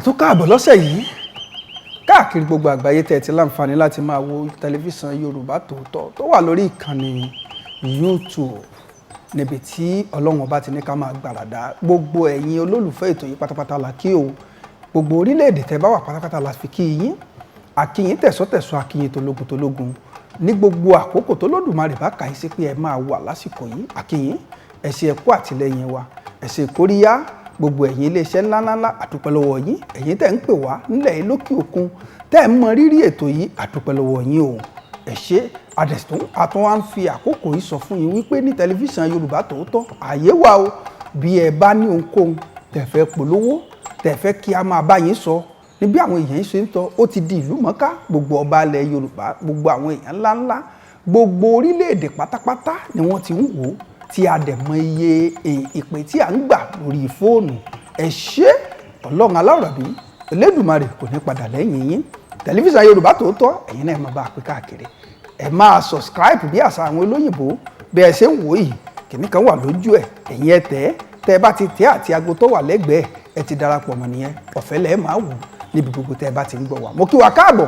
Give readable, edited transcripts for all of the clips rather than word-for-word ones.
tún káàbọ̀ lọ́sẹ̀ yìí káàkiri gbogbo àgbáyé tẹ́ ti láǹfààní láti máa wo tẹlifíṣàn Yorùbá Tòótọ́ tó wà lórí ìkànnì YouTube níbi tí Ọlọ́run bá ti ní ká máa gbàràdá gbogbo ẹ̀yin olólùfẹ́ ètò yìí pátápátá la kí o gbogbo orílẹ̀-èdè tẹ́ bá wà pátápátá la fi kí yín àkíyín tẹ̀sọ́tẹ̀sọ́ àkíyín tológun ní gbogbo àkókò tó lódùmarè bá kà í sí pé ẹ máa wà lásìkò yìí àkíyín ẹ ṣé ẹ kú àtìlẹ́yìn wa ẹ ṣé kóríyá gbogbo ẹ̀yin iléeṣẹ́ ńláńlá àdúpẹ́ lọ́wọ́ yín ẹ̀yin tẹ́ ń pè wá nílẹ̀ yìí lókè òkun tẹ́ ń mọ rírì ètò yìí àdúpẹ́ lọ́wọ́ yín o ẹ ṣé àdẹ̀tún àtún wá ń fi àkókò yìí sọ fún yín wípé ní tẹlifíṣàn Yorùbá Tòótọ́ àyè wà o bí ẹ bá ní ohunkóhun tẹ́ fẹ́ polówó tẹ́ fẹ́ kí a máa bá yín sọ níbi àwọn èèyàn ṣe ń tọ́ ó ti di ìlú mọ́ká gbogbo ọba ilẹ̀ Yorùbá gbogbo àwọn èèyàn ńláńlá gbogbo orílẹ̀-èdè pátápátá ni wọ́n ti ń wò ó tí a dẹ̀ mọ iye ìpè tí a ń gbà lórí fóònù ẹ ṣé Ọlọ́run aláwòrábí Elédùmarè kò ní padà lẹ́yìn yín tẹlifíṣàn Yorùbá Tòótọ́ ẹ̀yin náà máa bá a pé káàkiri ẹ máa subscribe bí àṣà àwọn olóyìnbó bí ẹ ṣe ń wò yìí kìnnì kan wà lójú ẹ ẹ̀yin ẹ tẹ́ ẹ bá ti tẹ́ àti aago tó wà lẹ́gbẹ̀ẹ́ ẹ ti darapọ̀ mọ́ nìyẹn ọ̀fẹ́ lẹ́ẹ̀ máa wò níbi gbogbo tẹ́ ẹ bá ti ń gbọ́ wa mo kí wa káàbọ̀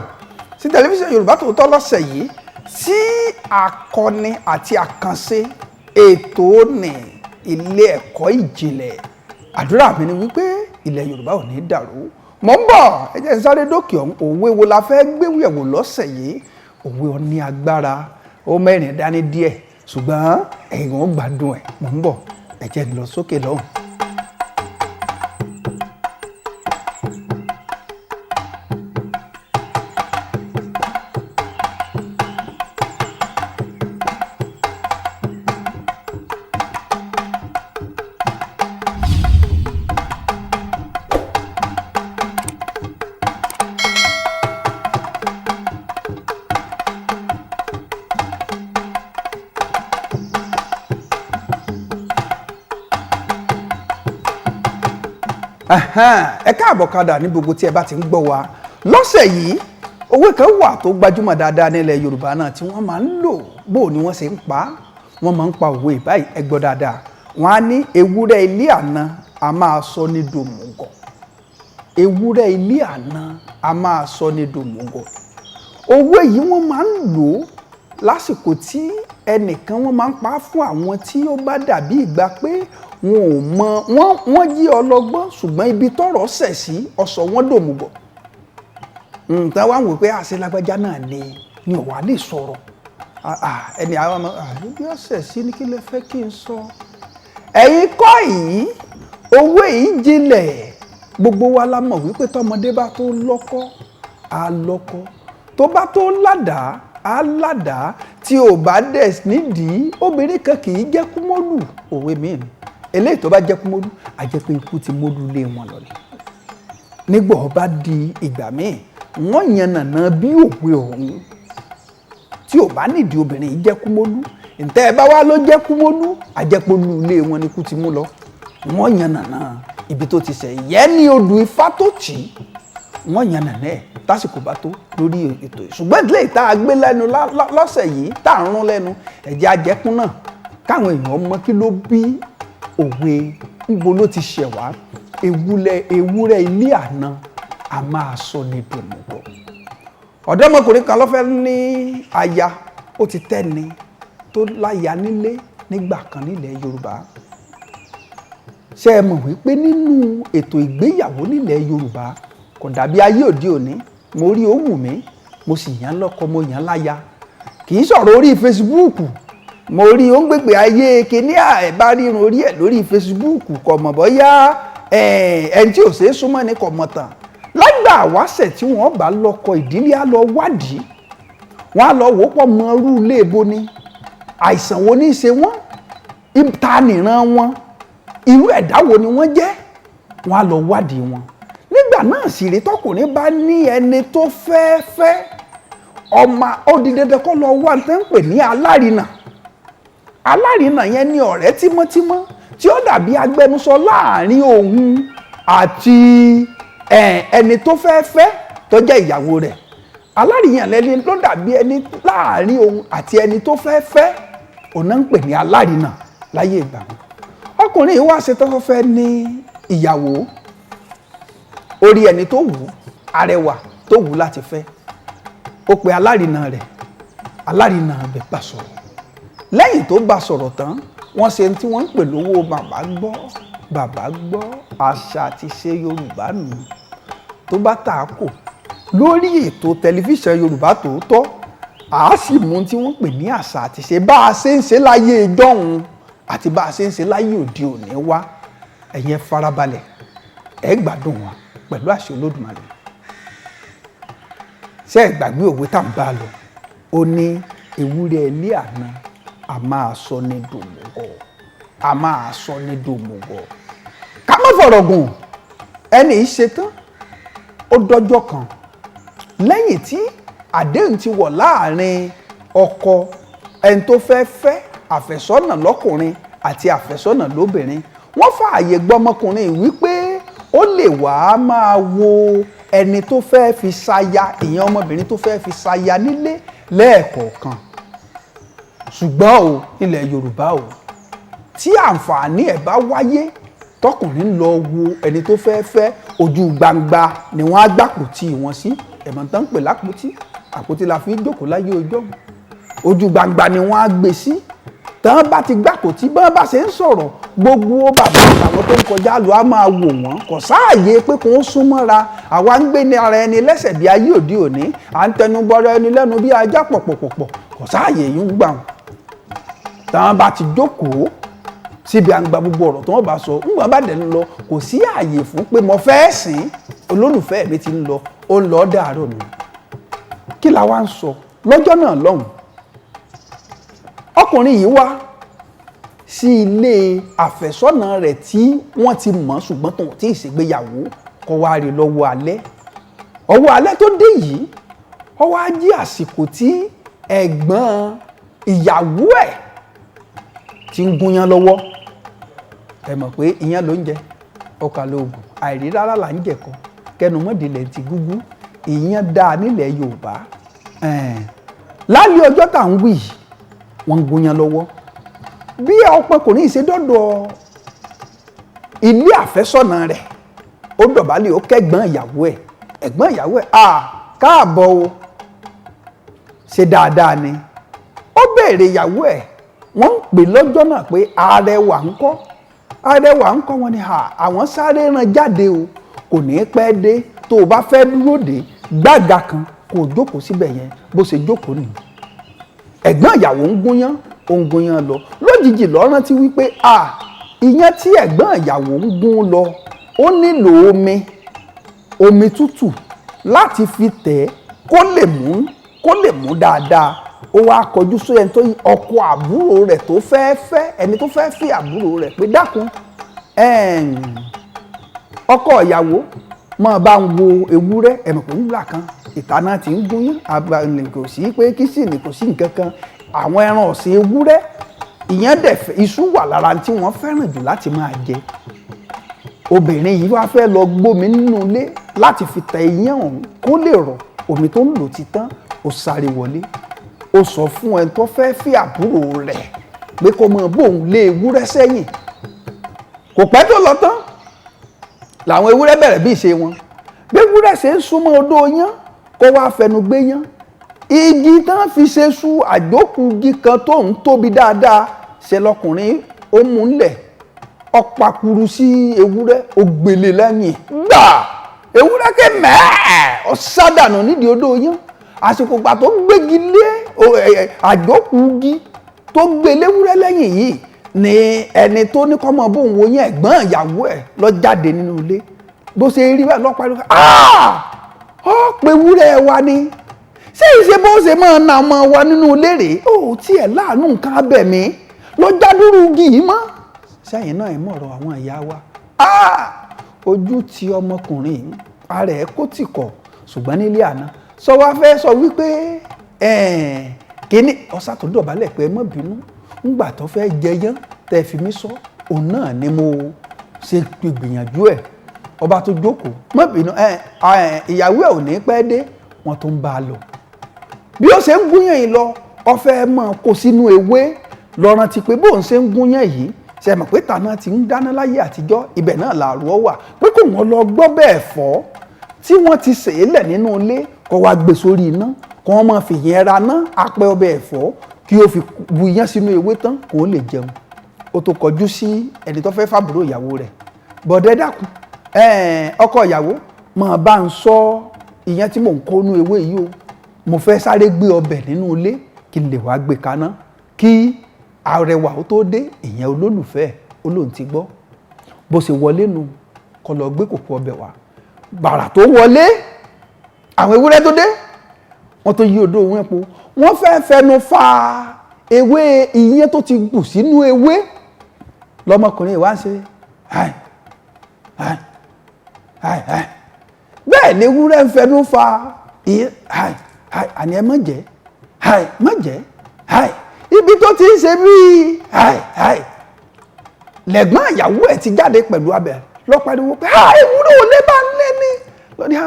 sí tẹlifíṣàn Yorùbá Tòótọ́ lọ́sẹ̀ yìí sí àkọ́ni àti àkànṣe ètò ní Ilé Ẹ̀kọ́ Ìjìnlẹ̀ àdúrà mi ni wípé ilẹ̀ Yorùbá ò ní dàrú mọ̀ ń bọ̀ ẹ jẹ́ n sáré dókè ọ̀hún òwe wo la fẹ́ gbéwèwò lọ́sẹ̀ yìí òwe ó ní agbára ó mẹ́rin dání díẹ̀ ṣùgbọ́n ẹ̀yin ò gbádùn ẹ̀ mọ̀ ń bọ̀ ẹ jẹ́ n lọ sókè lọ́hùn. ẹ káàbọ̀ kadà ní gbogbo tí ẹ bá ti ń gbọ́ wa lọ́sẹ̀ yìí òwe kan wà tó gbajúmọ̀ dáadáa nílẹ̀ Yorùbá náà tí wọ́n máa ń lò bó ni wọ́n ṣe ń pa wọ́n máa ń pa òwe báyìí ẹ gbọ́ dáadáa wọ́n á ní ewúrẹ́ ilé àná a máa sọ ní dòmùgọ̀ ewúrẹ́ ilé àná a máa sọ ní dòmùgọ̀ òwe yìí wọ́n máa ń lò lásìkò tí ẹnìkan wọ́n máa ń pa fún àwọn tí ó bá dàbí ìgbà pé wọn ò mọ wọn jí ọlọ́gbọ́n ṣùgbọ́n ibi tọ́rọ̀ ṣẹ̀ sí ọsọ wọn dòmùgọ̀ nǹkan wá wò pé àṣelágbájá náà ni ò wá lè sọ̀rọ̀ ẹni àwọn ọmọ bí ó ṣẹ̀ sí ní kí lè fẹ́ kí n sọ. ẹ̀yin kọ́ yìí òwe yìí jinlẹ̀ gbogbo wa la mọ̀ wípé tọmọdé bá tó lọ́kọ á lọ́kọ tó bá tó ládàá á ládàá tí ò bá dẹ̀ nídìí obìnrin kan kì í jẹ́ kúmọ́lù òwe mìíràn eléyìí tó bá jẹ́ kúmọ́lù á jẹ́ pé ikú ti mọ́lù lé wọn lọ nígbà ó bá di ìgbà míì wọ́n yànnàná bí òwe ọ̀hún tí ò bá nídìí obìnrin yìí jẹ́ kúmọ́lù ǹtẹ́ ẹ bá wá ló jẹ́ kúmọ́lù á jẹ́ pé olú ilé wọn ni ikú ti mú lọ wọ́n yànnàná ibi tó ti ṣẹ̀ yẹ́ ní odù Ifá tó tì í wọ́n yànnàná ẹ̀ tásìkò bá tó lórí ètò yìí ṣùgbọ́n ìdílé ìta gbé lẹ́nu lọ́sẹ̀ yìí tá à ń rún lẹ́nu ẹ̀jẹ̀ ajẹ́kún náà káwọn èèyàn mọ kí ló bí òwe níbo ló ti ṣẹ̀ wá ewúrẹ́ ilé àná a máa sọ ní dòmùgọ̀ ọ̀dọ́mọkùnrin kan ló fẹ́ ní aya ó ti tẹ́ni tó láya nílé nígbà kan nílẹ̀ Yorùbá ṣé ẹ mọ̀ wípé nínú ètò ìgbéyàwó nílẹ̀ Yorùbá kò dàbí ayé òde òní mo rí ó wù mí mo sì yàn lọ́kọ mo yàn láya kì í sọ̀rọ̀ orí Facebook mo rí ó ń gbègbè ayé kíní àìbá rírun orí ẹ̀ lórí Facebook kò mọ̀ bọ́yá ẹni tí ò ṣeé súnmọ́ ni kò mọ̀ tán lágbà àwáṣẹ̀ tí wọ́n bá lọ́kọ ìdílé á lọ wádìí wọ́n á lọ wò pọ̀ mọ irú ilé ibo ni àìsàn wo ní í ṣe wọ́n ìta nìran wọn irú ẹ̀dá wo ni wọ́n jẹ́ wọ́n á lọ wádìí wọn nígbà náà sì rí tọkùnrin bá ní ẹni tó fẹ́ ọmọ ó di dandan kó lọ wá tẹ́ ń pè ní alárinà yẹn ní ọ̀rẹ́ tímọ́tímọ́ tí ó dàbí agbẹnusọ láàrin òun àti ẹni tó fẹ́ tó jẹ́ ìyàwó rẹ̀ alárinà lẹ́ni ló dàbí ẹni láàrin òun àti ẹni tó fẹ́ òun náà ń pè ní alárinà láyé ìgbà wọn ọkùnrin yìí wá ṣe tó fẹ́ ní ìyàwó ó rí ẹni tó wù ú arẹwà tó wù ú láti fẹ́ ó pe alárinà rẹ̀ alárinà rẹ̀ bá sọ̀rọ̀ lẹ́yìn tó bá sọ̀rọ̀ tán wọ́n ṣe tí wọ́n ń pè lówó bàbá gbọ́ àṣà àti ṣe Yorùbá nù tó bá tà á kò lórí ètò tẹlifíṣàn Yorùbá Tòótọ́ àá sì mú tí wọ́n pè ní àṣà àti ṣe bá a ṣe ń ṣe láyé ìjọ́hun àti bá a ṣe ń ṣe láyé òde òní wá ẹ̀yin farabalẹ̀ ẹ gbádùn wọn pẹ̀lú àṣẹ Olódùmarè ṣé ẹ gbàgbé òwe tá à ń bá lọ ó ní ewúrẹ́ ilé àná a máa sọ ní dòmùgọ̀ a máa sọ ní dòmùgọ̀ ká má fọ̀rọ̀ gùn ẹni ṣetán ó dọ́jọ́ kan lẹ́yìn tí àdéhùn ti wọ̀ láàrin ọkọ ẹni tó fẹ́ fẹ́ àfẹ́sọ́nà lọ́kùnrin àti àfẹ́sọ́nà lóbìnrin wọ́n fààyè gbọ́mọkùnrin wípé ó lè wá máa wo ẹni tó fẹ́ fi ṣaya ìyẹn ọmọbìnrin tó fẹ́ fi ṣaya nílé lẹ́ẹ̀kọ̀ọ̀kan ṣùgbọ́n o ilẹ̀ Yorùbá o tí àǹfààní ẹ̀ bá wáyé tọkùnrin lọ wo ẹni tó fẹ́ fẹ́ ojú gbangba ni wọ́n á gbàpótí wọn sí ẹ̀mọ́ tán ń pè lápótí àpótí la fi ń jókòó láyé ọjọ́ ojú gbangba ni wọ́n á gbé sí tán bá ti gbàpótí bọ́n bá ṣe ń sọ̀rọ̀ gbogbo bàbá àtàwọn tó ń kọjá lọ á máa wò wọ́n kò sáàyè pé kò ń súnmọ́ra àwa ń gbé ní ara ẹni lẹ́sẹ̀ bí ayé òde òní à ń tẹnu bọrọ ẹni lẹ́nu bí ajá pọ̀pọ̀pọ̀pọ̀ kò sáàyè yìí ń gbà wọn tán bá ti jókòó síbi àgbà gbogbo ọ̀rọ̀ tí wọ́n bá sọ ńgbà bá dẹ̀ ń lọ kò sí ààyè fún pé mo fẹ́ sìn olólùfẹ́ mi ti ń lọ ó ń lọ dàárọ̀ nù kí la wá ń sọ lọ́jọ́ náà lọ́hùn ọkùnrin yìí wá sí ilé àfẹ́sọ́nà rẹ̀ tí wọ́n ti mọ̀ ṣùgbọ́n tó tí ì ṣègbéyàwó kó wá rí lọ́wọ́ alẹ́ ọwọ́ alẹ́ tó dé yìí ó wá jí àsìkò tí ẹ̀gbọ́n ìyàwó ẹ̀ ti ń gúnyán lọ́wọ́ ẹ mọ̀ pé ìyẹn ló ń jẹ ọkà lóògùn àìrí rárá là ń jẹ̀kọ kẹnu mọ́dìlẹ̀ ti gúgú ìyẹn dáa nílẹ̀ Yorùbá lálẹ́ ọjọ́ tá à ń wí wọ́n ń gúnyán lọ́wọ́ bí ọpọkùnrin ṣe dọ́dọ̀ ilé àfẹ́sọ́nà rẹ̀ ó dọ̀bálẹ̀ ó kẹ́gbọ́n ìyàwó ẹ̀ ẹ̀gbọ́n ìyàwó ẹ̀ káàbọ̀ o ṣe dáadáa ni ó béèrè ìyàwó ẹ̀ wọ́n ń pè lọ́jọ́ náà pé arẹwà ńkọ́ wọn ni àwọn sáré rán jáde o kò ní pẹ́ dé tó o bá fẹ́ dúró dé gbága kan kò jókòó síbẹ̀ yẹn bó ṣe jókòó nìyí ẹ̀gbọ́n ìyàwó ń gúnyán lọ lójijì ló rántí wípé ìyẹn tí ẹ̀gbọ́n ìyàwó ń gún lọ ó nílò omi tútù láti fi tẹ̀ kó lè mú dáadáa ó wá kọjú sí ẹni tó ọkọ àbúrò rẹ̀ tó fẹ́ fẹ́ ẹni tó fẹ́ fi àbúrò rẹ̀ pé dákun ọkọ ìyàwó máa bá ń wo ewúrẹ́ ẹ̀mọ̀ pé nígbà kan ìtaná ti ń gúnyán àbàlẹ̀ kò sí pé kíṣìnì kò sí nǹkan kan àwọn ẹran ọ̀sìn ewúrẹ́ ìyẹn dẹ̀ iṣu wà lára tí wọ́n fẹ́ràn jù láti máa jẹ obìnrin yìí wá fẹ́ lọ gbómi nínú ilé láti fi tẹ iyán ọ̀hún kó lè rọ̀ omi tó ń lò ti tán ó sáré wọlé ó sọ fún ẹni tó fẹ́ fi àbúrò rẹ̀ pé kó mọ bóun lé ewúrẹ́ sẹ́yìn kò pẹ́ tó lọ tán làwọn ewúrẹ́ bẹ̀rẹ̀ bí ìṣe wọn bí ewúrẹ́ ṣe ń súnmọ́ odó yán kó wá fẹnu gbé yán igi tán fi ṣe sú àjókù igi kan tó ń tóbi dáadáa ṣe lọkùnrin ó mú ńlẹ̀ ọ̀pàkùrù sí ewúrẹ́ ó gbélé lẹ́yìn gbà ewúrẹ́ ké mẹ́ẹ̀ ó sádànù nídìí odó yán àsìkò gbà tó gbégi lé àjókù igi tó gbé léwúrẹ́ lẹ́yìn yìí ni ẹni tó ní kọ́mọ bóun wo yẹn ẹ̀gbọ́n ìyàwó ẹ̀ lọ jáde nínú ilé bó ṣe rí bẹ́ẹ̀ lọ́pàá ló ó pe ewúrẹ́ wa ni ṣé ìṣe bó ṣe máa na ọmọ wa nínú ilé rèé ó tiẹ̀ láàánú nǹkan abẹ̀mí lọ jádúrú igi yìí mọ́ sẹ́yìn náà ẹ̀ mọ̀rọ̀ àwọn ìyá wa ojú ti ọmọkùnrin ara ẹ̀ kó tì kọ̀ ṣùgbọ́n nílé àná sọ wá fẹ́ sọ wípé kíní ọ̀sà tó dọ̀bálẹ̀ pé mọ́ bínú ńgbà tó fẹ́ jẹyán tẹ́ fi mí sọ òun náà ni mo ṣe gbìyànjú ẹ̀ ọba tó jókòó mọ́ bínú ìyàwó ẹ̀ ò ní pẹ́ dé wọn tó ń bá a lọ bí ó ṣe ń gúnyán yìí lọ ó fẹ́ mọ́ kó sínú ewé lọ rántí pé bóun ṣe ń gúnyán yìí ṣe mọ̀ pé tàná ti ń dáná láyé àtijọ́ ibẹ̀ náà làárọ̀ wà pé kò wọ́n lọ gbọ́ bẹ́ẹ̀ fọ́ tí wọ́n ti sè é lẹ̀ nínú ilé kó wá gbé sórí iná kó wọ́n máa fi yẹn ra ná apẹ ọbẹ̀ ẹ̀fọ́ kí ó fi bu iyán sínú ewé tán kó lè jẹun ó tó kọjú sí ẹni tó fẹ́ fàbúrò ìyàwó rẹ̀ bọ̀dẹ́ dákun ọkọ ìyàwó máa bá ń sọ iyán tí mò ń kó nú ewé yìí o mo fẹ́ sáré gbé ọbẹ̀ nínú ilé kí n lè wá gbé kaná kí arẹwà ó tó dé ìyẹn olólùfẹ́ olóhùn ti gbọ́ bó ṣe wọlé nu kó lọ gbé kòkó ọbẹ̀ wá gbàrà tó wọlé àwọn ewúrẹ́ tó dé wọ́n tó yí odó wọn po wọ́n fẹ́ fẹnu fa ewé ìyẹn tó ti bù sínú ewé lọmọkùnrin ìwá ń ṣe bẹ́ẹ̀ ni ewúrẹ́ ń fẹnu fa ìyẹn àní ẹ má jẹ́ má jẹ́ ibi tó ti ń ṣe bíi lẹ́gbọ́n ìyàwó ẹ̀ ti jáde pẹ̀lú abẹ lọ́pàdéwó pé ewúrẹ́ ò lè bá ń lé ní lọ́dí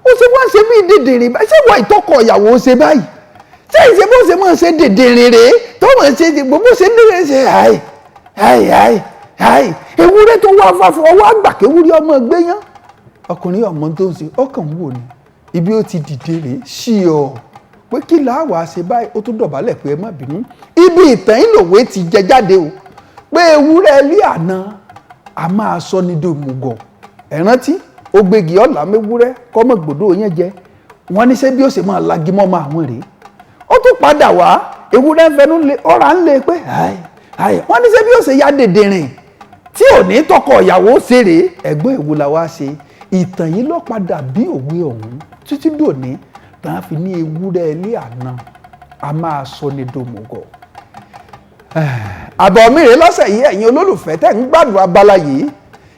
ó ṣe wọ́n ṣe bíi dèdèrè báyìí ṣé wọ́n ìtọ́kọ̀ ìyàwó ṣe báyìí ṣé ìṣe bó ṣe máa ṣe dèdèrè rèé tó máa ṣe gbogbo ṣe lè ṣe ewúrẹ́ tó wá fáfọ́ ọwọ́ àgbà kéwúrẹ́ ọmọ gbéyán ọkùnrin ọmọ tó ń ṣe ọkàn wò ni ibi ó ti dìde rèé ṣí ọ pé kí làá ṣe báyìí ó tún dọ̀bálẹ̀ pé ẹ má bínú ibi ìtàn ìlòwé ti jẹ jáde o pé ewúrẹ́ ilé àná a máa sọ ní dòmùgọ̀ ẹ̀rántí ó gbégi ọ̀là mẹ́wúrẹ́ kọ́mọ gbòdó yẹn jẹ wọ́n ní ṣé bí ó ṣe máa lagi mọ́ ọmọ àwọn rèé ó tún padà wá ewúrẹ́ fẹnu lé ọ̀rá ń lé pé wọ́n ní ṣé bí ó ṣe ya dèdèrìn tí ò ní tọkọ ìyàwó ṣeré ẹ̀gbọ́n èwo la wá ṣe ìtàn yìí ló padà bí òwe ọ̀hún títí dòní tàn fi ní ewúrẹ́ ilé àná a máa sọ ní dòmùgọ̀. àbọ̀ mi rèé lọ́sẹ̀ yìí ẹ̀yin olólùfẹ́ tẹ̀ ń gbádùn abala yìí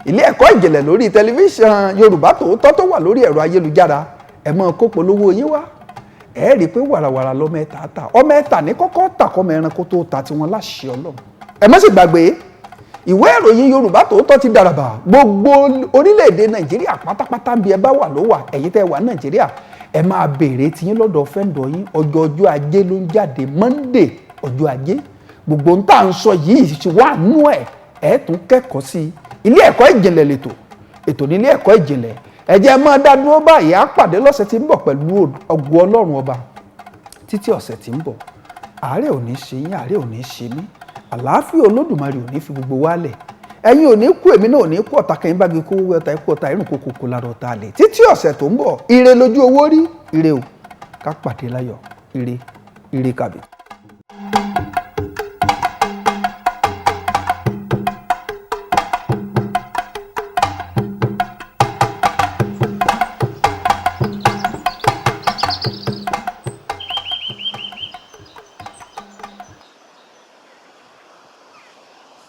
Ilé Ẹ̀kọ́ Ìjìnlẹ̀ lórí tẹlifíṣàn Yorùbá Tòótọ́ tó wà lórí ẹ̀rọ ayélujára ẹ máa kó polówó yín wá ẹ rí i pé wàràwàrà lọ́mọ ẹ̀ta ta ọmọ ẹ̀ta ní kọ́kọ́ tà kọ́mọ ẹranko tó ta tiwọn láṣẹ Ọlọ́run ẹ má sì gbàgbé ìwé ìròyìn Yorùbá Tòótọ́ ti dàràbà gbogbo orílẹ̀-èdè Nàìjíríà pátápátá bí ẹ bá wà ló wà ẹ̀yin tẹ́ wà Nàìjíríà ẹ máa béèrè tiyín lọ́dọ̀ fẹ́ǹdọ̀ yín ọjọ́ ajé ló ń jáde Monday ọjọ́ ajé gbogbo ń tà ń sọ yìí ti wà nú ẹ̀ tún kẹ́kọ̀ọ́ sí Ilé Ẹ̀kọ́ Ìjìnlẹ̀ lètò ètò ní Ilé Ẹ̀kọ́ Ìjìnlẹ̀ ẹ jẹ́ máa dá dúró báyìí á pàdé lọ́sẹ̀ tí ń bọ̀ pẹ̀lú ògo Ọlọ́run ọba títí ọ̀sẹ̀ tí ń bọ̀ àárẹ̀ ò ní ṣe yín àárẹ̀ ò ní ṣe mí àlàáfíà Olódùmarè ò ní fi gbogbo wálẹ̀ ẹ̀yin ò ní kú èmi náà ò ní kú ọ̀tá kẹ́yìn bá gbé kó wúwo ọ̀tá ikú ọ̀tá irun kókó kó lára ọ̀tá lẹ̀ títí ọ̀sẹ̀ tó ń bọ̀ ire lójú owó rí ire o ká pàdé láyọ̀ ire kàbí.